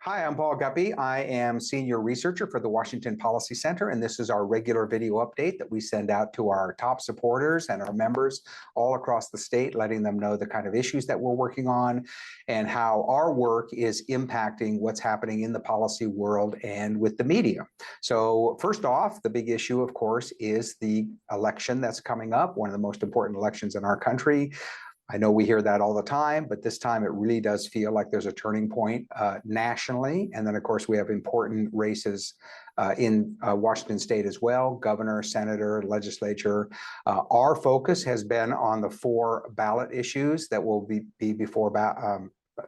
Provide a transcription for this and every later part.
Hi, I'm Paul Guppy. I am Senior Researcher for the Washington Policy Center, and this is our regular video update that we send out to our top supporters and our members all across the state, letting them know the kind of issues that we're working on and how our work is impacting what's happening in the policy world and with the media. So first off, the big issue, of course, is the election that's coming up, one of the most important elections in our country. I know we hear that all the time, but this time it really does feel like there's a turning point nationally. And then, of course, we have important races in Washington state as well: governor, senator, legislature. Our focus has been on the 4 ballot issues that will be before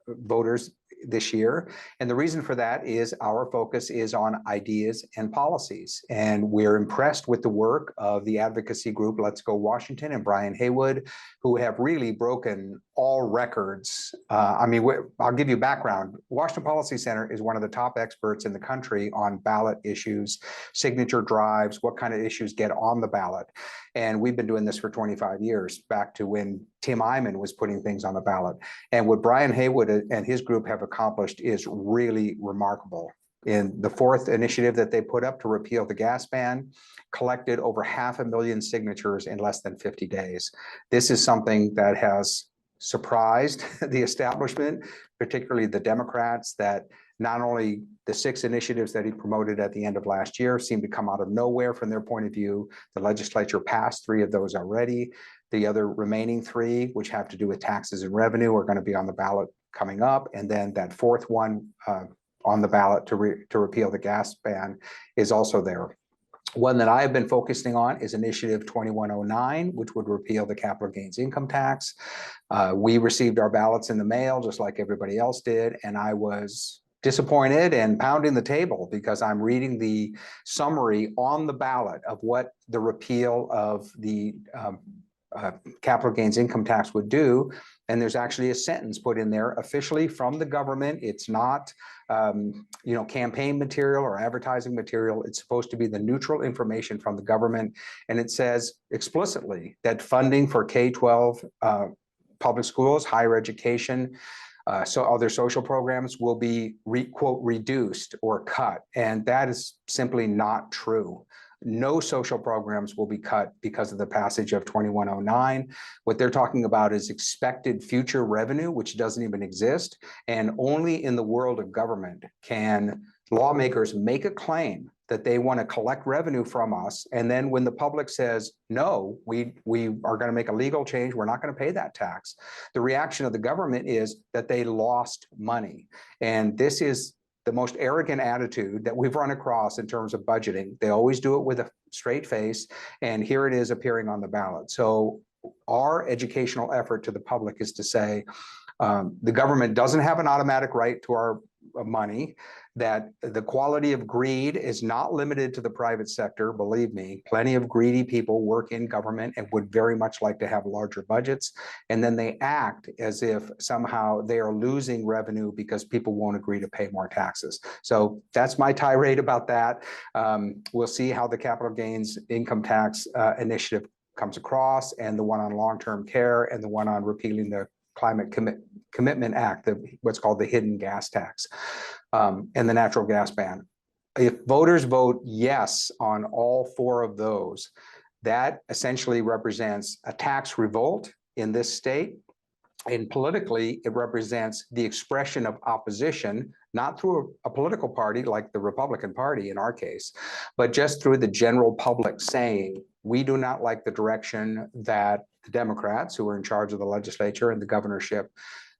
voters this year. And the reason for that is our focus is on ideas and policies. And we're impressed with the work of the advocacy group Let's Go Washington and Brian Haywood, who have really broken all records. I'll give you background. Washington Policy Center is one of the top experts in the country on ballot issues, signature drives, what kind of issues get on the ballot. And we've been doing this for 25 years, back to when Tim Eyman was putting things on the ballot. And what Brian Haywood and his group have accomplished is really remarkable. In the 4th initiative that they put up to repeal the gas ban, collected over 500,000 signatures in less than 50 days. This is something that has surprised the establishment, particularly the Democrats, that not only the 6 initiatives that he promoted at the end of last year seem to come out of nowhere from their point of view. The legislature passed 3 of those already. The other remaining 3, which have to do with taxes and revenue, are going to be on the ballot coming up. And then that 4th one on the ballot to repeal the gas ban is also there. One that I've been focusing on is Initiative 2109, which would repeal the capital gains income tax. We received our ballots in the mail, just like everybody else did, and I was disappointed and pounding the table because I'm reading the summary on the ballot of what the repeal of the capital gains income tax would do. And there's actually a sentence put in there officially from the government. It's not campaign material or advertising material. It's supposed to be the neutral information from the government. And it says explicitly that funding for K-12 public schools, higher education, so other social programs will be, quote, reduced or cut. And that is simply not true. No social programs will be cut because of the passage of 2109. What they're talking about is expected future revenue, which doesn't even exist. And only in the world of government can lawmakers make a claim that they want to collect revenue from us. And then when the public says, no, we are going to make a legal change, we're not going to pay that tax, the reaction of the government is that they lost money. And this is the most arrogant attitude that we've run across in terms of budgeting. They always do it with a straight face, and here it is appearing on the ballot. So our educational effort to the public is to say, the government doesn't have an automatic right to our money, that the quality of greed is not limited to the private sector. Believe me, plenty of greedy people work in government and would very much like to have larger budgets. And then they act as if somehow they are losing revenue because people won't agree to pay more taxes. So that's my tirade about that. We'll see how the capital gains income tax initiative comes across, and the one on long-term care and the one on repealing the Climate Commitment Act, what's called the hidden gas tax, and the natural gas ban. If voters vote yes on all 4 of those, that essentially represents a tax revolt in this state. And politically, it represents the expression of opposition, not through a political party like the Republican Party in our case, but just through the general public saying, we do not like the direction that the Democrats, who are in charge of the legislature and the governorship,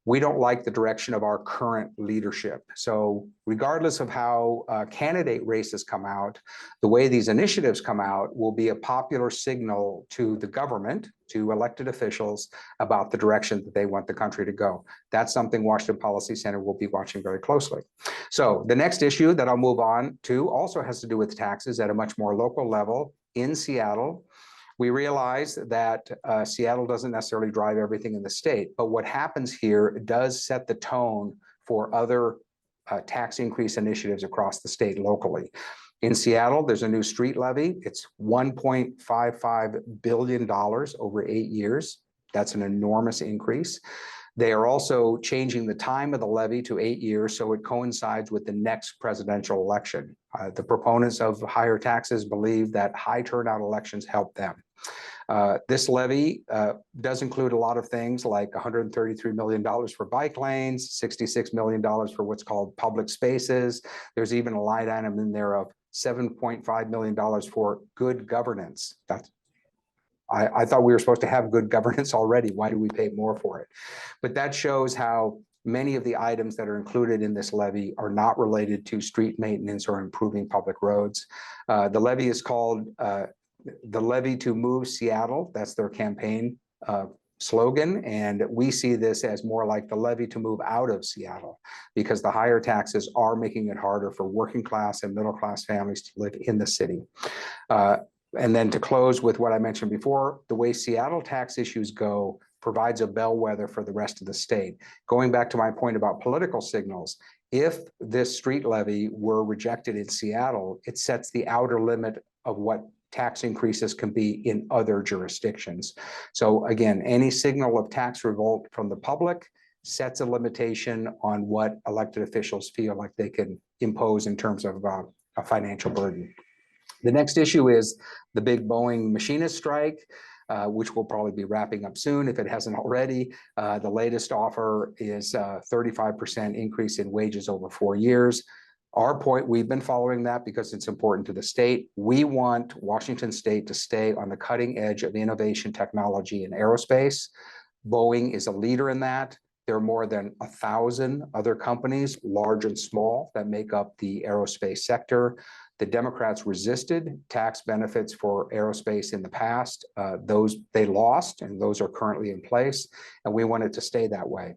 we don't like the direction of our current leadership. So regardless of how candidate races come out, the way these initiatives come out will be a popular signal to the government, to elected officials, about the direction that they want the country to go. That's something Washington Policy Center will be watching very closely. So the next issue that I'll move on to also has to do with taxes at a much more local level in Seattle. We realize that Seattle doesn't necessarily drive everything in the state, but what happens here does set the tone for other tax increase initiatives across the state locally. In Seattle, there's a new street levy. It's $1.55 billion over 8 years. That's an enormous increase. They are also changing the time of the levy to 8 years so it coincides with the next presidential election. The proponents of higher taxes believe that high turnout elections help them. This levy does include a lot of things like $133 million for bike lanes, $66 million for what's called public spaces. There's even a line item in there of $7.5 million for good governance. I thought we were supposed to have good governance already. Why do we pay more for it? But that shows how many of the items that are included in this levy are not related to street maintenance or improving public roads. The levy is called the Levy to Move Seattle. That's their campaign slogan. And we see this as more like the levy to move out of Seattle, because the higher taxes are making it harder for working class and middle class families to live in the city. And then to close with what I mentioned before, the way Seattle tax issues go provides a bellwether for the rest of the state. Going back to my point about political signals, if this street levy were rejected in Seattle, it sets the outer limit of what tax increases can be in other jurisdictions. So again, any signal of tax revolt from the public sets a limitation on what elected officials feel like they can impose in terms of a financial burden. The next issue is the big Boeing machinist strike, which will probably be wrapping up soon if it hasn't already. The latest offer is a 35% increase in wages over 4 years. Our point, we've been following that because it's important to the state. We want Washington State to stay on the cutting edge of innovation technology in aerospace. Boeing is a leader in that. There are more than 1,000 other companies, large and small, that make up the aerospace sector. The Democrats resisted tax benefits for aerospace in the past. Those they lost, and those are currently in place, and we want it to stay that way.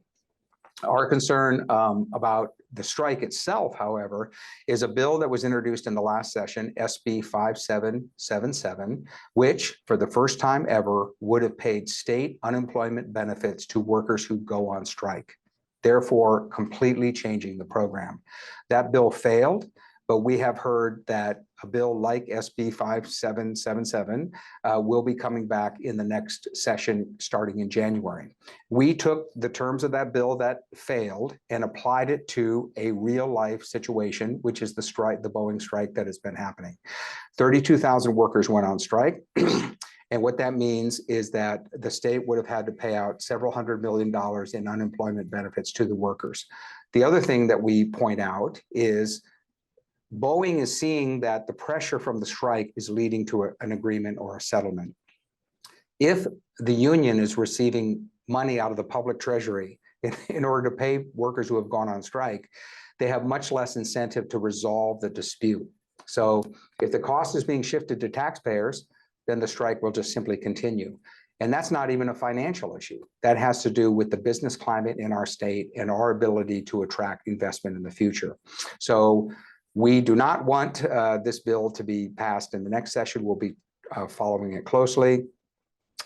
Our concern about the strike itself, however, is a bill that was introduced in the last session, SB 5777, which for the first time ever would have paid state unemployment benefits to workers who go on strike, therefore completely changing the program. That bill failed, but we have heard that a bill like SB 5777 will be coming back in the next session starting in January. We took the terms of that bill that failed and applied it to a real life situation, which is the strike, the Boeing strike that has been happening. 32,000 workers went on strike. And what that means is that the state would have had to pay out several $100 million in unemployment benefits to the workers. The other thing that we point out is Boeing is seeing that the pressure from the strike is leading to an agreement or a settlement. If the union is receiving money out of the public treasury in order to pay workers who have gone on strike, they have much less incentive to resolve the dispute. So if the cost is being shifted to taxpayers, then the strike will just simply continue. And that's not even a financial issue. That has to do with the business climate in our state and our ability to attract investment in the future. So we do not want this bill to be passed in the next session. We'll be following it closely.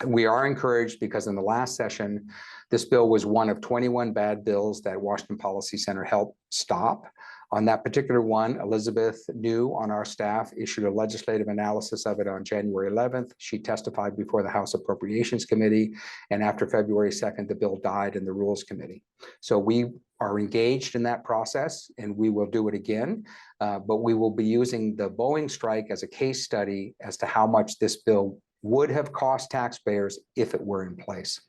We are encouraged because in the last session, this bill was one of 21 bad bills that Washington Policy Center helped stop. On that particular one, Elizabeth New on our staff issued a legislative analysis of it on January 11th. She testified before the House Appropriations Committee, and after February 2nd, the bill died in the Rules Committee. So we are engaged in that process, and we will do it again, but we will be using the Boeing strike as a case study as to how much this bill would have cost taxpayers if it were in place.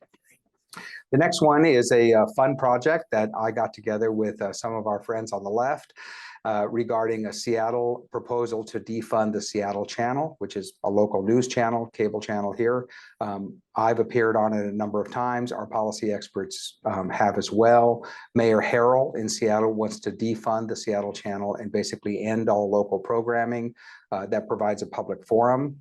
The next one is a fun project that I got together with some of our friends on the left regarding a Seattle proposal to defund the Seattle Channel, which is a local news channel, cable channel here. I've appeared on it a number of times. Our policy experts have as well. Mayor Harrell in Seattle wants to defund the Seattle Channel and basically end all local programming that provides a public forum.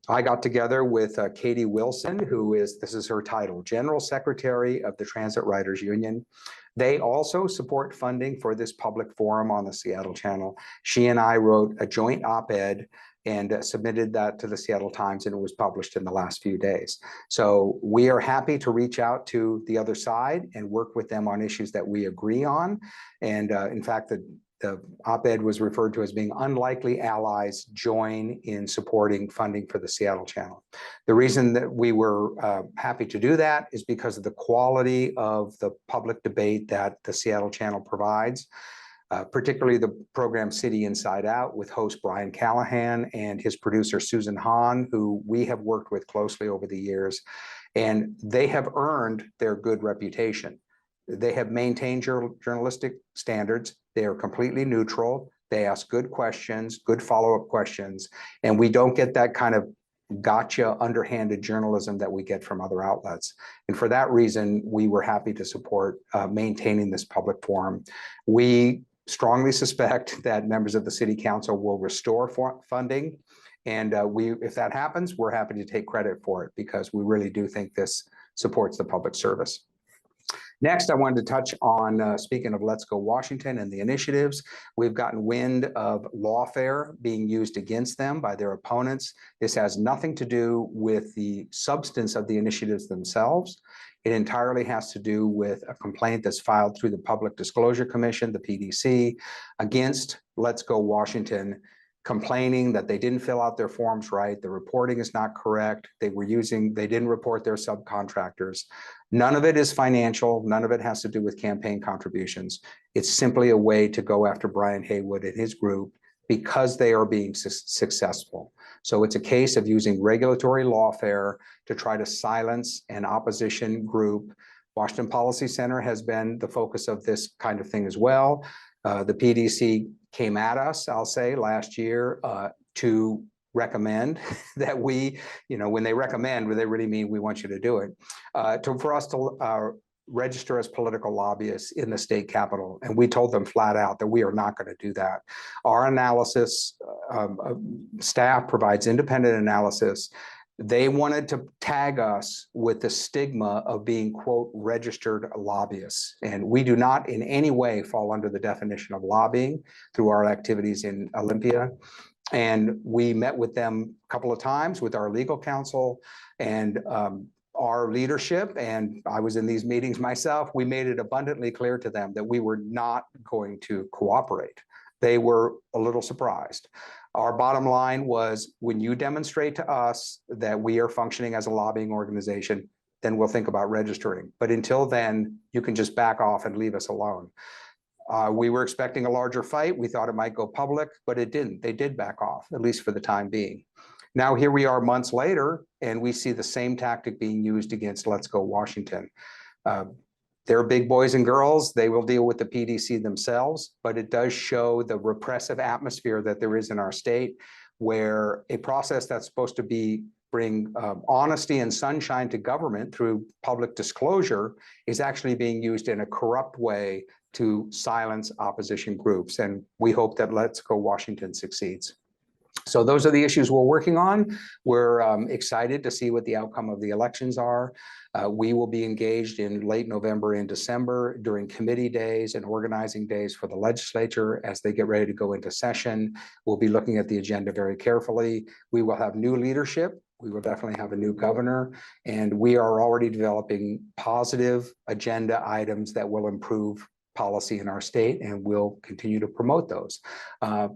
I got together with Katie Wilson, who is, this is her title, General Secretary of the Transit Riders Union. They also support funding for this public forum on the Seattle Channel. She and I wrote a joint op-ed and submitted that to the Seattle Times, and it was published in the last few days. So we are happy to reach out to the other side and work with them on issues that we agree on. And in fact, the op-ed was referred to as being unlikely allies join in supporting funding for the Seattle Channel. The reason that we were happy to do that is because of the quality of the public debate that the Seattle Channel provides. Particularly the program City Inside Out with host Brian Callahan and his producer Susan Hahn, who we have worked with closely over the years, and they have earned their good reputation. They have maintained journalistic standards. They are completely neutral. They ask good questions, good follow-up questions, and we don't get that kind of gotcha, underhanded journalism that we get from other outlets. And for that reason, we were happy to support maintaining this public forum. We strongly suspect that members of the City Council will restore funding. And if that happens, we're happy to take credit for it because we really do think this supports the public service. Next, I wanted to touch on, speaking of Let's Go Washington and the initiatives, we've gotten wind of lawfare being used against them by their opponents. This has nothing to do with the substance of the initiatives themselves. It entirely has to do with a complaint that's filed through the Public Disclosure Commission, the PDC, against Let's Go Washington, complaining that they didn't fill out their forms right, the reporting is not correct, they didn't report their subcontractors. None of it is financial, none of it has to do with campaign contributions. It's simply a way to go after Brian Haywood and his group because they are being successful. So it's a case of using regulatory lawfare to try to silence an opposition group. Washington Policy Center has been the focus of this kind of thing as well. The PDC came at us, I'll say, last year to recommend that we, when they recommend, they really mean we want you to do it, for us to register as political lobbyists in the state capitol. And we told them flat out that we are not going to do that. Our analysis, staff provides independent analysis. They wanted to tag us with the stigma of being, quote, registered lobbyists. And we do not in any way fall under the definition of lobbying through our activities in Olympia. And we met with them a couple of times with our legal counsel and our leadership, and I was in these meetings myself. We made it abundantly clear to them that we were not going to cooperate. They were a little surprised. Our bottom line was, when you demonstrate to us that we are functioning as a lobbying organization, then we'll think about registering. But until then, you can just back off and leave us alone. We were expecting a larger fight. We thought it might go public, but it didn't. They did back off, at least for the time being. Now, here we are months later, and we see the same tactic being used against Let's Go Washington. They're big boys and girls. They will deal with the PDC themselves, but it does show the repressive atmosphere that there is in our state, where a process that's supposed to bring honesty and sunshine to government through public disclosure is actually being used in a corrupt way to silence opposition groups. And we hope that Let's Go Washington succeeds. So those are the issues we're working on. We're excited to see what the outcome of the elections are. We will be engaged in late November and December during committee days and organizing days for the legislature as they get ready to go into session. We'll be looking at the agenda very carefully. We will have new leadership. We will definitely have a new governor, and we are already developing positive agenda items that will improve policy in our state, and we'll continue to promote those.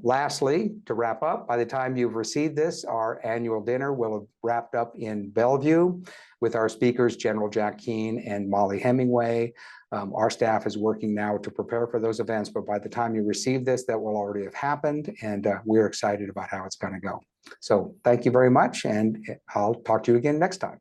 Lastly, to wrap up, by the time you've received this, our annual dinner will have wrapped up in Bellevue with our speakers, General Jack Keane and Molly Hemingway. Our staff is working now to prepare for those events, but by the time you receive this, that will already have happened, and we're excited about how it's going to go. So thank you very much, and I'll talk to you again next time.